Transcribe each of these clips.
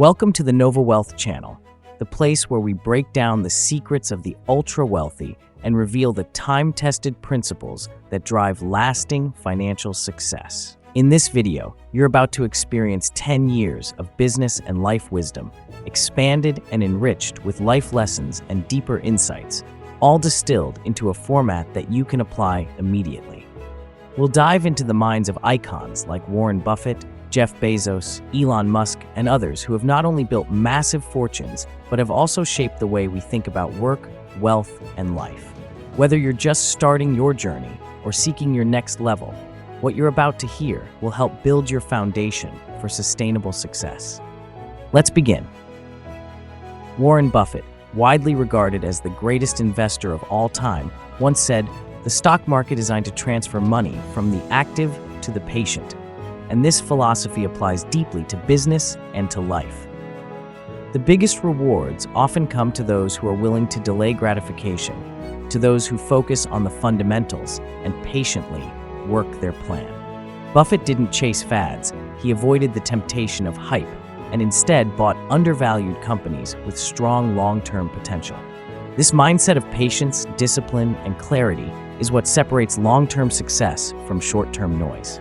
Welcome to the NovaWealth channel, the place where we break down the secrets of the ultra-wealthy and reveal the time-tested principles that drive lasting financial success. In this video, you're about to experience 10 years of business and life wisdom, expanded and enriched with life lessons and deeper insights, all distilled into a format that you can apply immediately. We'll dive into the minds of icons like Warren Buffett, Jeff Bezos, Elon Musk, and others who have not only built massive fortunes, but have also shaped the way we think about work, wealth, and life. Whether you're just starting your journey or seeking your next level, what you're about to hear will help build your foundation for sustainable success. Let's begin. Warren Buffett, widely regarded as the greatest investor of all time, once said, "The stock market is designed to transfer money from the active to the patient." And this philosophy applies deeply to business and to life. The biggest rewards often come to those who are willing to delay gratification, to those who focus on the fundamentals and patiently work their plan. Buffett didn't chase fads, he avoided the temptation of hype, and instead bought undervalued companies with strong long-term potential. This mindset of patience, discipline, and clarity is what separates long-term success from short-term noise.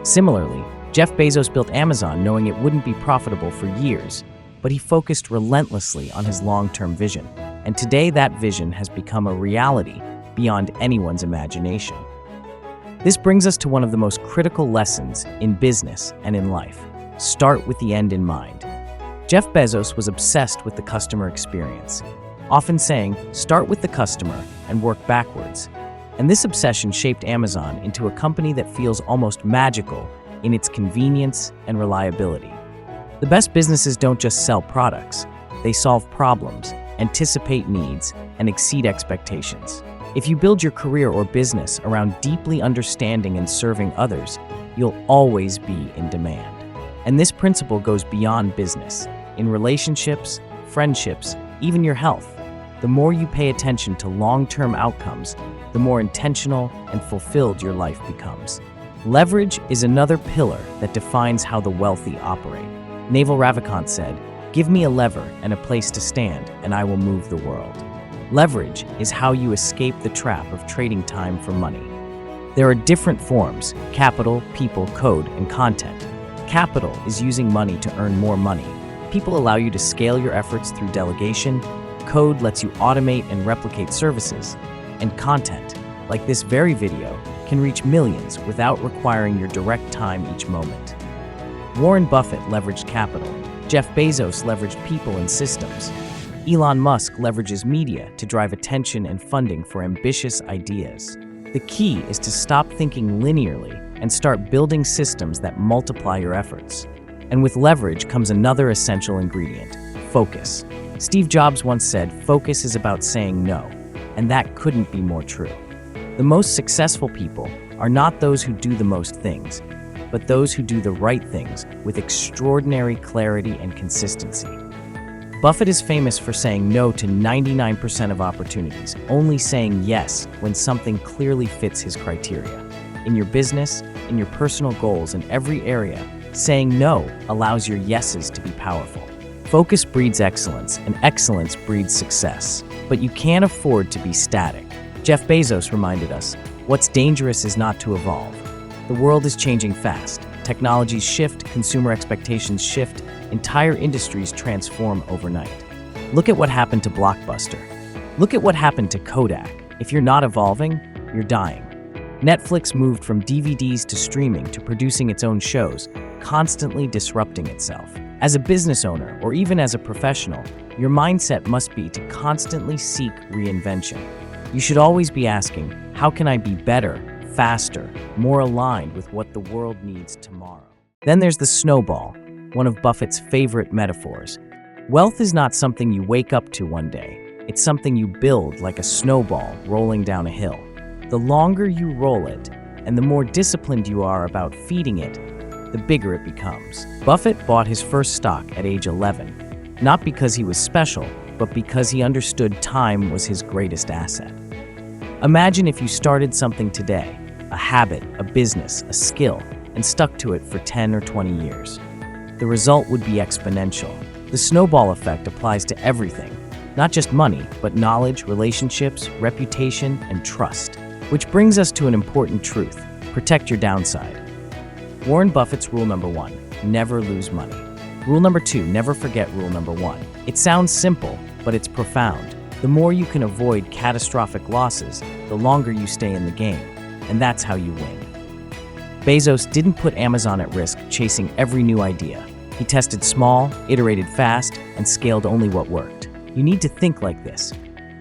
Similarly, Jeff Bezos built Amazon knowing it wouldn't be profitable for years, but he focused relentlessly on his long-term vision. And today that vision has become a reality beyond anyone's imagination. This brings us to one of the most critical lessons in business and in life. Start with the end in mind. Jeff Bezos was obsessed with the customer experience, often saying, "Start with the customer and work backwards." And this obsession shaped Amazon into a company that feels almost magical in its convenience and reliability. The best businesses don't just sell products, they solve problems, anticipate needs, and exceed expectations. If you build your career or business around deeply understanding and serving others, you'll always be in demand. And this principle goes beyond business. In relationships, friendships, even your health, the more you pay attention to long-term outcomes, the more intentional and fulfilled your life becomes. Leverage is another pillar that defines how the wealthy operate. Naval Ravikant said, "Give me a lever and a place to stand, and I will move the world." Leverage is how you escape the trap of trading time for money. There are different forms: capital, people, code, and content. Capital is using money to earn more money. People allow you to scale your efforts through delegation. Code lets you automate and replicate services. And content, like this very video, can reach millions without requiring your direct time each moment. Warren Buffett leveraged capital. Jeff Bezos leveraged people and systems. Elon Musk leverages media to drive attention and funding for ambitious ideas. The key is to stop thinking linearly and start building systems that multiply your efforts. And with leverage comes another essential ingredient: focus. Steve Jobs once said, "Focus is about saying no." And that couldn't be more true. The most successful people are not those who do the most things, but those who do the right things with extraordinary clarity and consistency. Buffett is famous for saying no to 99% of opportunities, only saying yes when something clearly fits his criteria. In your business, in your personal goals, in every area, saying no allows your yeses to be powerful. Focus breeds excellence, and excellence breeds success. But you can't afford to be static. Jeff Bezos reminded us, "What's dangerous is not to evolve." The world is changing fast. Technologies shift, consumer expectations shift, entire industries transform overnight. Look at what happened to Blockbuster. Look at what happened to Kodak. If you're not evolving, you're dying. Netflix moved from DVDs to streaming to producing its own shows, constantly disrupting itself. As a business owner, or even as a professional, your mindset must be to constantly seek reinvention. You should always be asking, how can I be better, faster, more aligned with what the world needs tomorrow? Then there's the snowball, one of Buffett's favorite metaphors. Wealth is not something you wake up to one day. It's something you build like a snowball rolling down a hill. The longer you roll it, and the more disciplined you are about feeding it, the bigger it becomes. Buffett bought his first stock at age 11, not because he was special, but because he understood time was his greatest asset. Imagine if you started something today, a habit, a business, a skill, and stuck to it for 10 or 20 years. the result would be exponential. The snowball effect applies to everything, not just money, but knowledge, relationships, reputation, and trust. Which brings us to an important truth: protect your downside. Warren Buffett's rule number 1, never lose money. Rule number 2, never forget rule number 1. It sounds simple, but it's profound. The more you can avoid catastrophic losses, the longer you stay in the game, and that's how you win. Bezos didn't put Amazon at risk chasing every new idea. He tested small, iterated fast, and scaled only what worked. You need to think like this.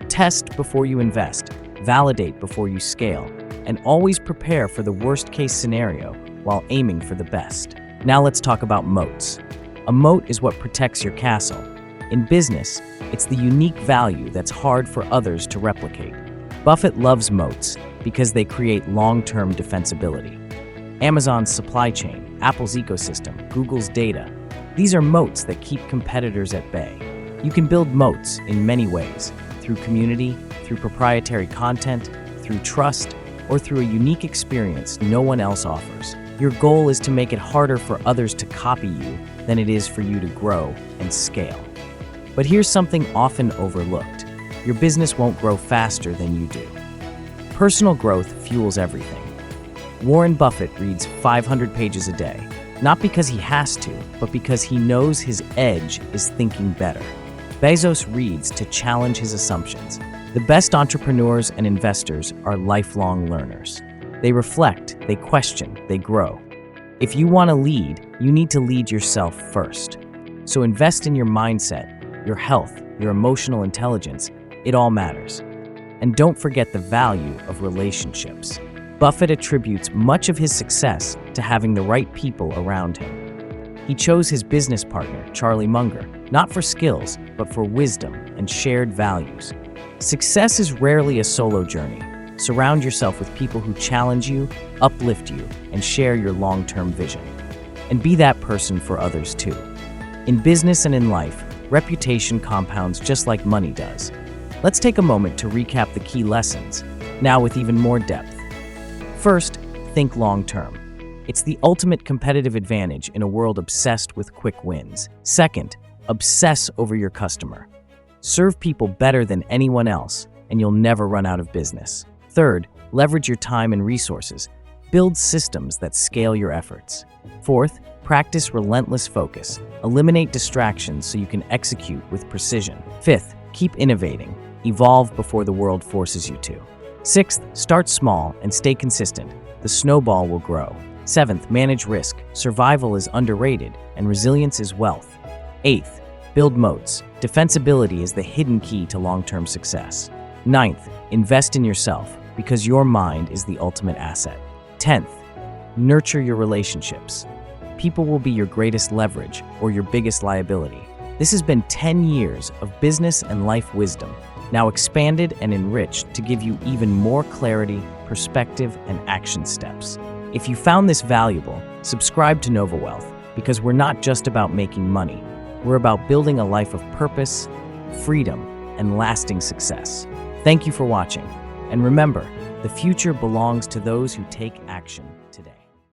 Test before you invest, validate before you scale, and always prepare for the worst-case scenario while aiming for the best. Now let's talk about moats. A moat is what protects your castle. In business, it's the unique value that's hard for others to replicate. Buffett loves moats because they create long-term defensibility. Amazon's supply chain, Apple's ecosystem, Google's data. These are moats that keep competitors at bay. You can build moats in many ways: through community, through proprietary content, through trust, or through a unique experience no one else offers. Your goal is to make it harder for others to copy you than it is for you to grow and scale. But here's something often overlooked. Your business won't grow faster than you do. Personal growth fuels everything. Warren Buffett reads 500 pages a day, not because he has to, but because he knows his edge is thinking better. Bezos reads to challenge his assumptions. The best entrepreneurs and investors are lifelong learners. They reflect, they question, they grow. If you want to lead, you need to lead yourself first. So invest in your mindset, your health, your emotional intelligence. It all matters. And don't forget the value of relationships. Buffett attributes much of his success to having the right people around him. He chose his business partner, Charlie Munger, not for skills, but for wisdom and shared values. Success is rarely a solo journey. Surround yourself with people who challenge you, uplift you, and share your long-term vision. And be that person for others too. In business and in life, reputation compounds just like money does. Let's take a moment to recap the key lessons, now with even more depth. First, think long-term. It's the ultimate competitive advantage in a world obsessed with quick wins. Second, obsess over your customer. Serve people better than anyone else, and you'll never run out of business. Third, leverage your time and resources. Build systems that scale your efforts. Fourth, practice relentless focus. Eliminate distractions so you can execute with precision. Fifth, keep innovating. Evolve before the world forces you to. Sixth, start small and stay consistent. The snowball will grow. Seventh, manage risk. Survival is underrated, and resilience is wealth. Eighth, build moats. Defensibility is the hidden key to long-term success. Ninth, invest in yourself, because your mind is the ultimate asset. 10th, nurture your relationships. People will be your greatest leverage or your biggest liability. This has been 10 years of business and life wisdom, now expanded and enriched to give you even more clarity, perspective, and action steps. If you found this valuable, subscribe to NovaWealth, because we're not just about making money. We're about building a life of purpose, freedom, and lasting success. Thank you for watching. And remember, the future belongs to those who take action today.